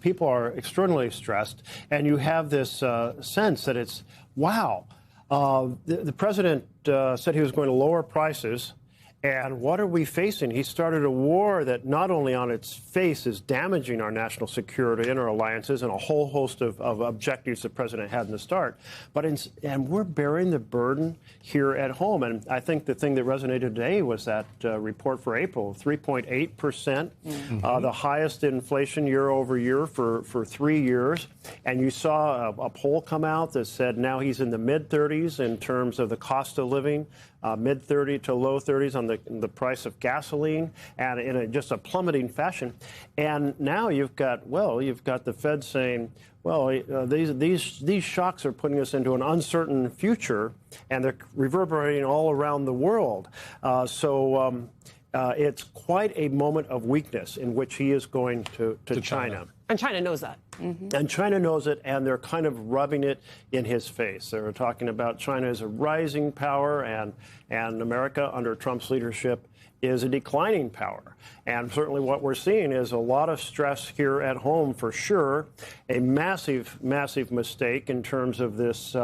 People are extraordinarily stressed, and you have this sense that it's, wow, the president said he was going to lower prices. And what are we facing? He started a war that not only on its face is damaging our national security and our alliances and a whole host of objectives the president had in the start, but and we're bearing the burden here at home. And I think the thing that resonated today was that report for April, 3.8%, the highest inflation year over year for 3 years. And you saw a poll come out that said now he's in the mid-30s in terms of the cost of living. Mid-30 to low 30s on the price of gasoline, and in just a plummeting fashion. And now you've got the Fed saying, well, these shocks are putting us into an uncertain future, and they're reverberating all around the world. It's quite a moment of weakness in which he is going to China. And China knows that. And China knows it, and they're kind of rubbing it in his face. They're talking about China as a rising power, and America under Trump's leadership is a declining power. And certainly what we're seeing is a lot of stress here at home for sure, a massive, massive mistake in terms of this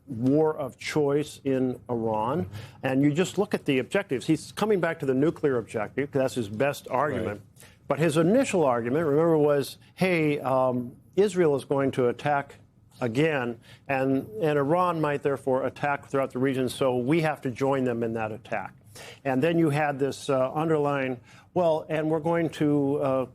war of choice in Iran. And you just look at the objectives. He's coming back to the nuclear objective, because that's his best argument. Right. But his initial argument, remember, was, hey, Israel is going to attack again, and Iran might therefore attack throughout the region, so we have to join them in that attack. And then you had this underlying, well, and we're going to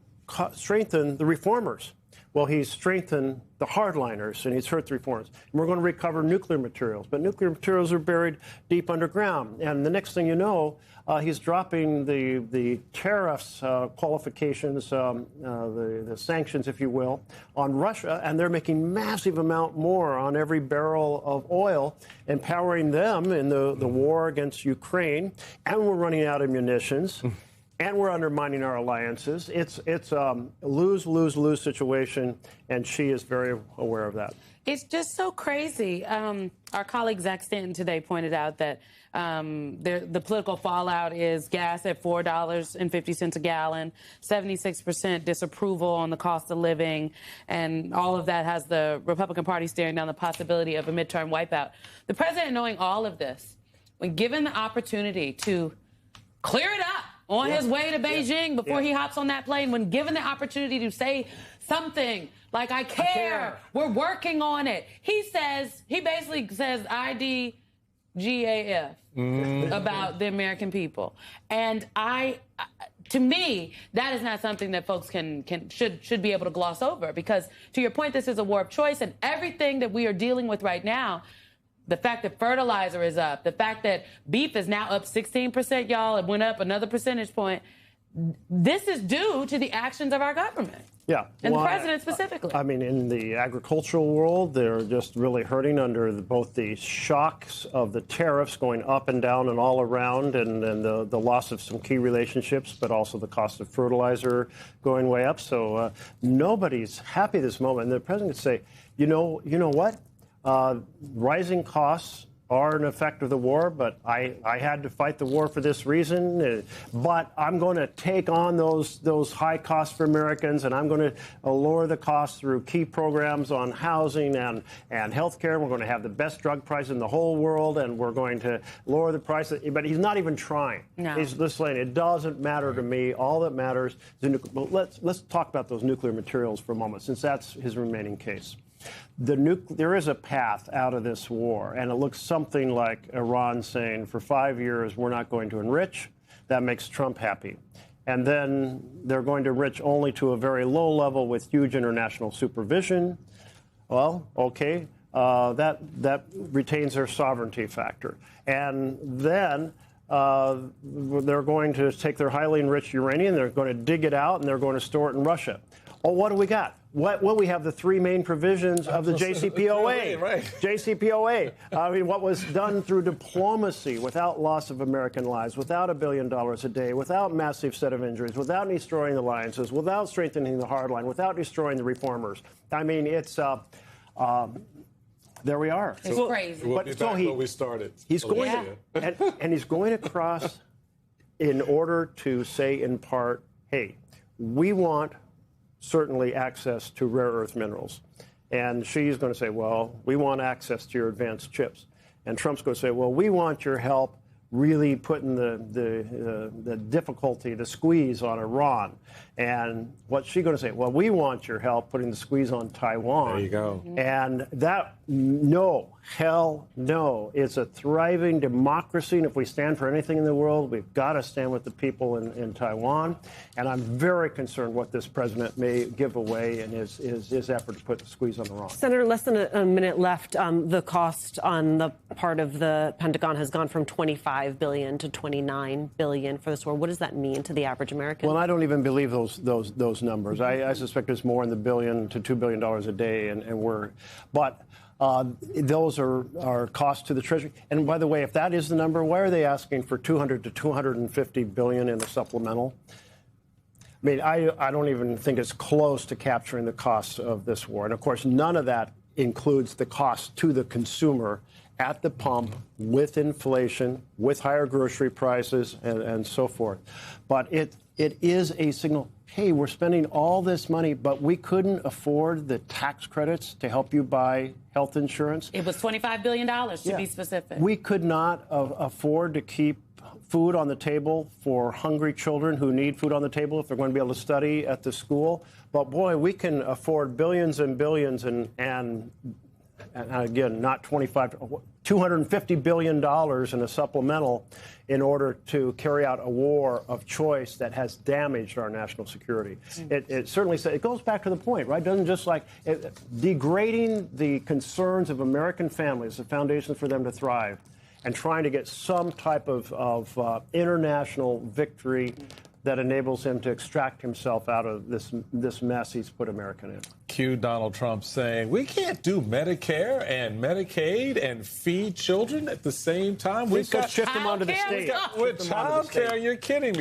strengthen the reformers. Well, he's strengthened the hardliners, and he's hurt the reformers. And we're going to recover nuclear materials. But nuclear materials are buried deep underground. And the next thing you know, he's dropping the tariffs qualifications, the sanctions, if you will, on Russia. And they're making massive amount more on every barrel of oil, empowering them in the war against Ukraine. And we're running out of munitions. And we're undermining our alliances. It's a lose-lose-lose situation, and she is very aware of that. It's just so crazy. Our colleague Zach Stanton today pointed out that the political fallout is gas at $4.50 a gallon, 76% disapproval on the cost of living, and all of that has the Republican Party staring down the possibility of a midterm wipeout. The president, knowing all of this, when given the opportunity to clear it up on his way to Beijing before he hops on that plane, when given the opportunity to say something like, I care, we're working on it, he basically says IDGAF about the American people. And to me, that is not something that folks should be able to gloss over, because to your point, this is a war of choice, and everything that we are dealing with right now, the fact that fertilizer is up, the fact that beef is now up 16%, y'all, it went up another percentage point. This is due to the actions of our government. Yeah. And the president specifically. I mean, in the agricultural world, they're just really hurting under both the shocks of the tariffs going up and down and all around, and the loss of some key relationships, but also the cost of fertilizer going way up. So nobody's happy this moment. And the president could say, you know what? Rising costs are an effect of the war, but I had to fight the war for this reason. But I'm going to take on those high costs for Americans, and I'm going to lower the costs through key programs on housing and health care. We're going to have the best drug price in the whole world, and we're going to lower the price. But he's not even trying. No. He's just saying, it doesn't matter to me. All that matters is let's talk about those nuclear materials for a moment, since that's his remaining case. There is a path out of this war, and it looks something like Iran saying, for 5 years, we're not going to enrich. That makes Trump happy. And then they're going to enrich only to a very low level with huge international supervision. Well, okay, that retains their sovereignty factor. And then they're going to take their highly enriched uranium, they're going to dig it out, and they're going to store it in Russia. Oh, what do we got? Well, we have the three main provisions of the JCPOA. Right. JCPOA. I mean, what was done through diplomacy, without loss of American lives, without $1 billion a day, without massive set of injuries, without destroying alliances, without strengthening the hard line, without destroying the reformers. I mean, it's there we are. It's crazy. We'll be back where we started. He's going, and he's going across in order to say, in part, hey, we want certainly access to rare earth minerals. And she's going to say, well, we want access to your advanced chips. And Trump's going to say, well, we want your help really putting the difficulty, the squeeze on Iran. And what's she going to say? Well, we want your help putting the squeeze on Taiwan. There you go. And that, no, hell no. It's a thriving democracy, and if we stand for anything in the world, we've got to stand with the people in Taiwan. And I'm very concerned what this president may give away in his effort to put the squeeze on Iran. Senator, less than a minute left. The cost on the part of the Pentagon has gone from $25 billion to $29 billion for this war. What does that mean to the average American? Well, I don't even believe those numbers. I suspect it's more in the $1 billion to $2 billion a day, but those are costs to the Treasury. And by the way, if that is the number, why are they asking for $200 to $250 billion in the supplemental? I mean, I don't even think it's close to capturing the costs of this war. And of course, none of that includes the cost to the consumer at the pump with inflation, with higher grocery prices, and so forth. But it is a signal, hey, we're spending all this money, but we couldn't afford the tax credits to help you buy health insurance. It was $25 billion, to be specific. We could not afford to keep food on the table for hungry children who need food on the table if they're going to be able to study at the school. But boy, we can afford billions and billions and again, not $250 billion in a supplemental in order to carry out a war of choice that has damaged our national security. It certainly it goes back to the point, right? It doesn't just degrading the concerns of American families, the foundation for them to thrive, and trying to get some type of international victory that enables him to extract himself out of this mess he's put America in. Cue Donald Trump saying, we can't do Medicare and Medicaid and feed children at the same time. We've got to shift them onto the state. With child care, you're kidding me.